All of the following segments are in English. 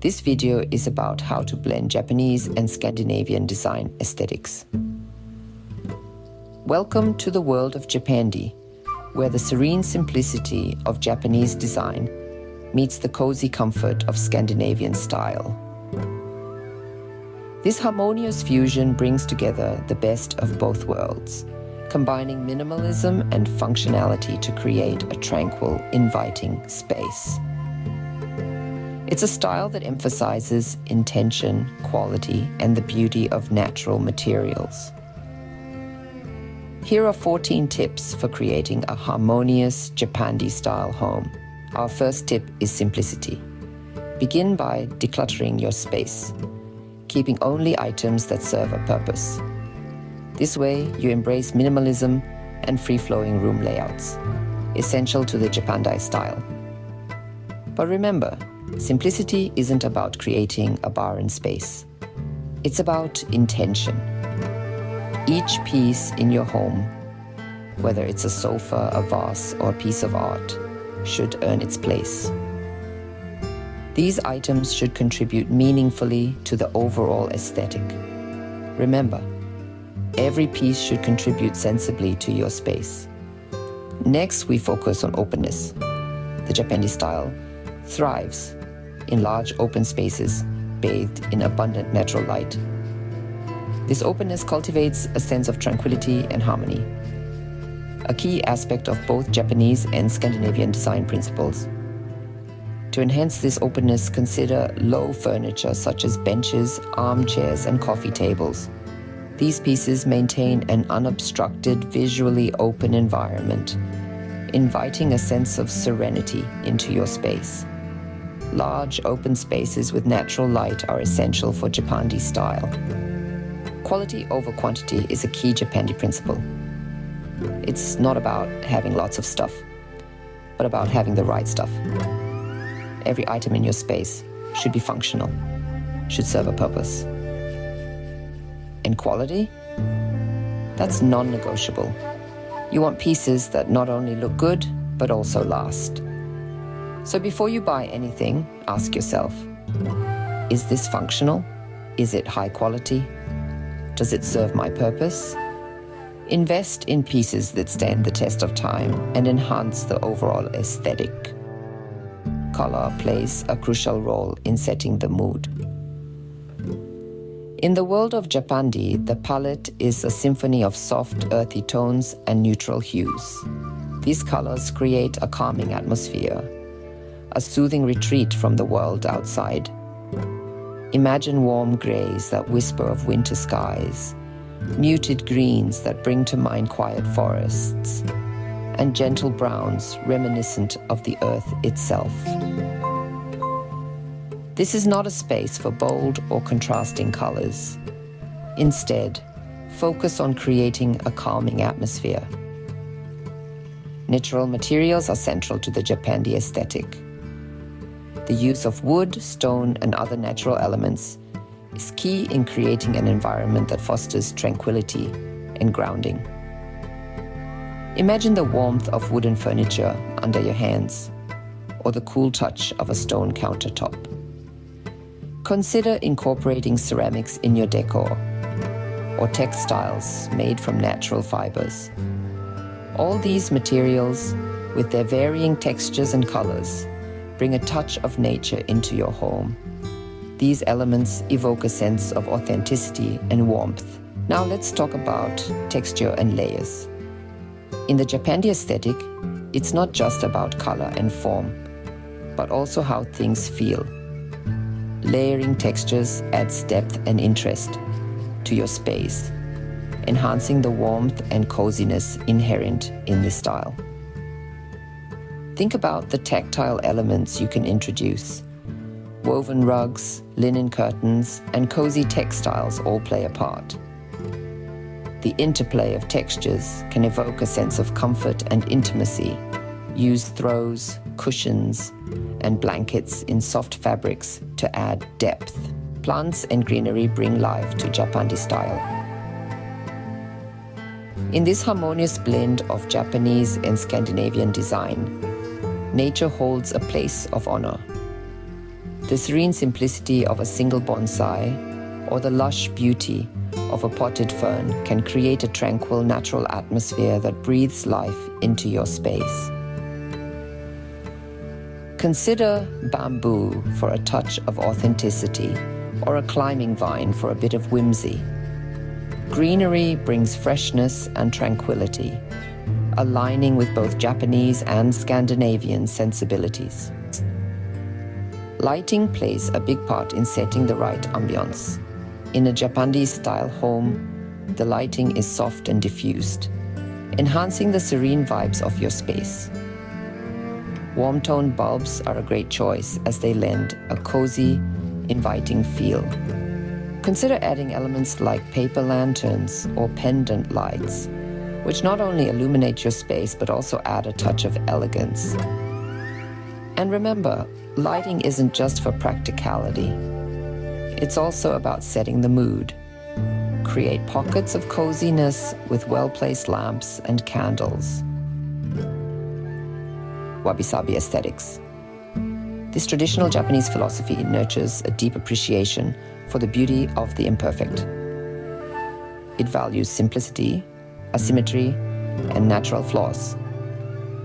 This video is about how to blend Japanese and Scandinavian design aesthetics. Welcome to the world of Japandi, where the serene simplicity of Japanese design meets the cozy comfort of Scandinavian style. This harmonious fusion brings together the best of both worlds, combining minimalism and functionality to create a tranquil, inviting space. It's a style that emphasizes intention, quality, and the beauty of natural materials. Here are 14 tips for creating a harmonious Japandi-style home. Our first tip is simplicity. Begin by decluttering your space, keeping only items that serve a purpose. This way, you embrace minimalism and free-flowing room layouts, essential to the Japandi style. But remember, simplicity isn't about creating a barren space. It's about intention. Each piece in your home, whether it's a sofa, a vase, or a piece of art, should earn its place. These items should contribute meaningfully to the overall aesthetic. Remember, every piece should contribute sensibly to your space. Next, we focus on openness. The Japandi style thrives in large open spaces bathed in abundant natural light. This openness cultivates a sense of tranquility and harmony, a key aspect of both Japanese and Scandinavian design principles. To enhance this openness, consider low furniture such as benches, armchairs, and coffee tables. These pieces maintain an unobstructed, visually open environment, inviting a sense of serenity into your space. Large open spaces with natural light are essential for Japandi style. Quality over quantity is a key Japandi principle. It's not about having lots of stuff, but about having the right stuff. Every item in your space should be functional, should serve a purpose. And quality? That's non-negotiable. You want pieces that not only look good, but also last. So before you buy anything, ask yourself, is this functional? Is it high quality? Does it serve my purpose? Invest in pieces that stand the test of time and enhance the overall aesthetic. Color plays a crucial role in setting the mood. In the world of Japandi, the palette is a symphony of soft, earthy tones and neutral hues. These colors create a calming atmosphere, a soothing retreat from the world outside. Imagine warm grays that whisper of winter skies, muted greens that bring to mind quiet forests, and gentle browns reminiscent of the earth itself. This is not a space for bold or contrasting colors. Instead, focus on creating a calming atmosphere. Natural materials are central to the Japandi aesthetic. The use of wood, stone, and other natural elements is key in creating an environment that fosters tranquility and grounding. Imagine the warmth of wooden furniture under your hands, or the cool touch of a stone countertop. Consider incorporating ceramics in your decor, or textiles made from natural fibers. All these materials, with their varying textures and colors, bring a touch of nature into your home. These elements evoke a sense of authenticity and warmth. Now let's talk about texture and layers. In the Japandi aesthetic, it's not just about color and form, but also how things feel. Layering textures adds depth and interest to your space, enhancing the warmth and coziness inherent in this style. Think about the tactile elements you can introduce. Woven rugs, linen curtains, and cozy textiles all play a part. The interplay of textures can evoke a sense of comfort and intimacy. Use throws, cushions, and blankets in soft fabrics to add depth. Plants and greenery bring life to Japandi style. In this harmonious blend of Japanese and Scandinavian design, nature holds a place of honor. The serene simplicity of a single bonsai or the lush beauty of a potted fern can create a tranquil, natural atmosphere that breathes life into your space. Consider bamboo for a touch of authenticity, or a climbing vine for a bit of whimsy. Greenery brings freshness and tranquility, aligning with both Japanese and Scandinavian sensibilities. Lighting plays a big part in setting the right ambiance. In a Japandi-style home, the lighting is soft and diffused, enhancing the serene vibes of your space. Warm-toned bulbs are a great choice as they lend a cozy, inviting feel. Consider adding elements like paper lanterns or pendant lights, which not only illuminate your space but also add a touch of elegance. And remember, lighting isn't just for practicality. It's also about setting the mood. Create pockets of coziness with well-placed lamps and candles. Wabi-sabi aesthetics. This traditional Japanese philosophy nurtures a deep appreciation for the beauty of the imperfect. It values simplicity, asymmetry, and natural flaws,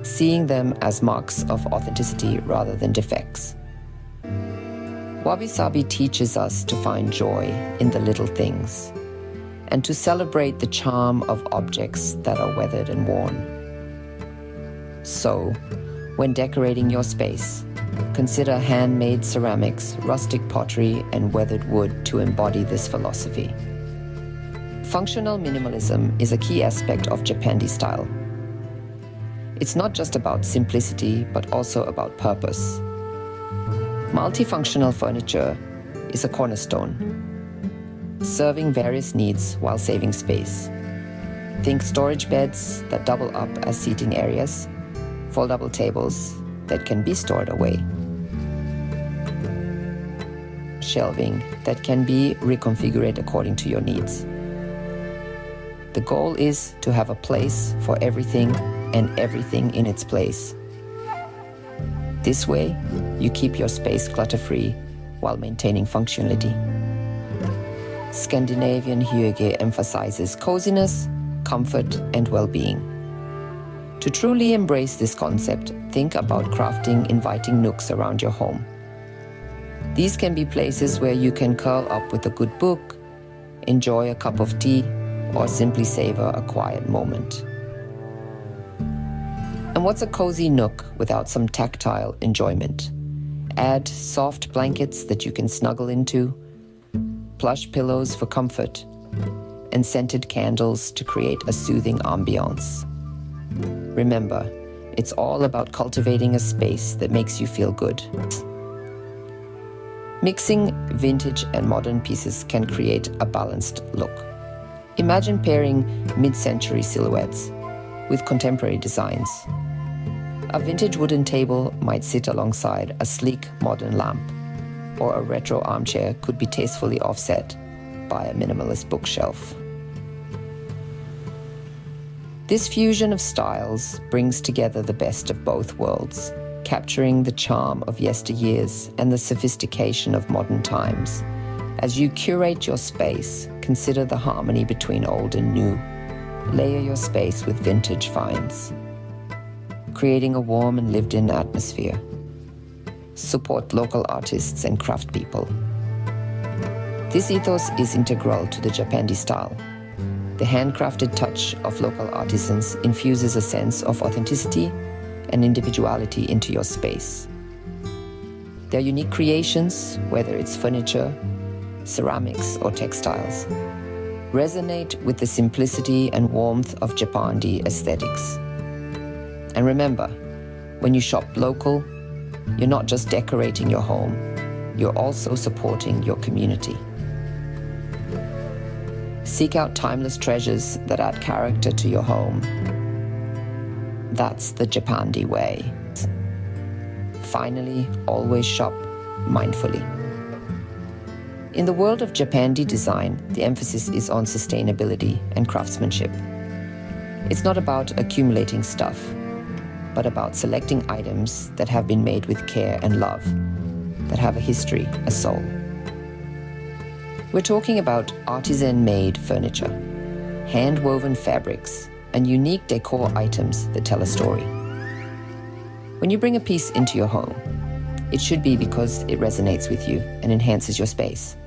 seeing them as marks of authenticity rather than defects. Wabi-sabi teaches us to find joy in the little things and to celebrate the charm of objects that are weathered and worn. So, when decorating your space, consider handmade ceramics, rustic pottery, and weathered wood to embody this philosophy. Functional minimalism is a key aspect of Japandi style. It's not just about simplicity, but also about purpose. Multifunctional furniture is a cornerstone, serving various needs while saving space. Think storage beds that double up as seating areas, foldable tables that can be stored away, shelving that can be reconfigured according to your needs. The goal is to have a place for everything and everything in its place. This way, you keep your space clutter-free while maintaining functionality. Scandinavian hygge emphasizes coziness, comfort, and well-being. To truly embrace this concept, think about crafting inviting nooks around your home. These can be places where you can curl up with a good book, enjoy a cup of tea, or simply savor a quiet moment. And what's a cozy nook without some tactile enjoyment? Add soft blankets that you can snuggle into, plush pillows for comfort, and scented candles to create a soothing ambiance. Remember, it's all about cultivating a space that makes you feel good. Mixing vintage and modern pieces can create a balanced look. Imagine pairing mid-century silhouettes with contemporary designs. A vintage wooden table might sit alongside a sleek modern lamp, or a retro armchair could be tastefully offset by a minimalist bookshelf. This fusion of styles brings together the best of both worlds, capturing the charm of yesteryears and the sophistication of modern times. As you curate your space, consider the harmony between old and new. Layer your space with vintage finds, creating a warm and lived-in atmosphere. Support local artists and craftspeople. This ethos is integral to the Japandi style. The handcrafted touch of local artisans infuses a sense of authenticity and individuality into your space. Their unique creations, whether it's furniture, ceramics, or textiles, resonate with the simplicity and warmth of Japandi aesthetics. And remember, when you shop local, you're not just decorating your home, you're also supporting your community. Seek out timeless treasures that add character to your home. That's the Japandi way. Finally, always shop mindfully. In the world of Japandi design, the emphasis is on sustainability and craftsmanship. It's not about accumulating stuff, but about selecting items that have been made with care and love, that have a history, a soul. We're talking about artisan-made furniture, hand-woven fabrics, and unique decor items that tell a story. When you bring a piece into your home, it should be because it resonates with you and enhances your space.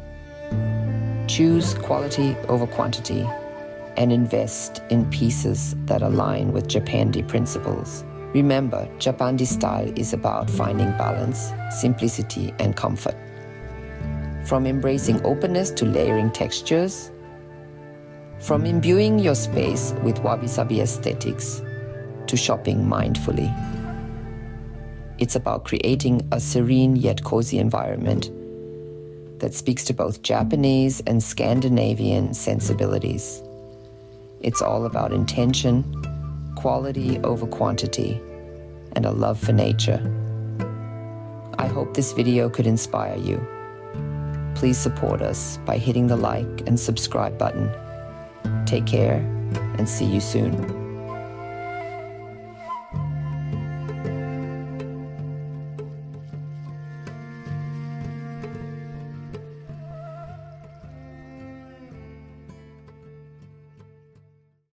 Choose quality over quantity and invest in pieces that align with Japandi principles. Remember, Japandi style is about finding balance, simplicity, and comfort. From embracing openness to layering textures, from imbuing your space with wabi-sabi aesthetics to shopping mindfully. It's about creating a serene yet cozy environment that speaks to both Japanese and Scandinavian sensibilities. It's all about intention, quality over quantity, and a love for nature. I hope this video could inspire you. Please support us by hitting the like and subscribe button. Take care and see you soon.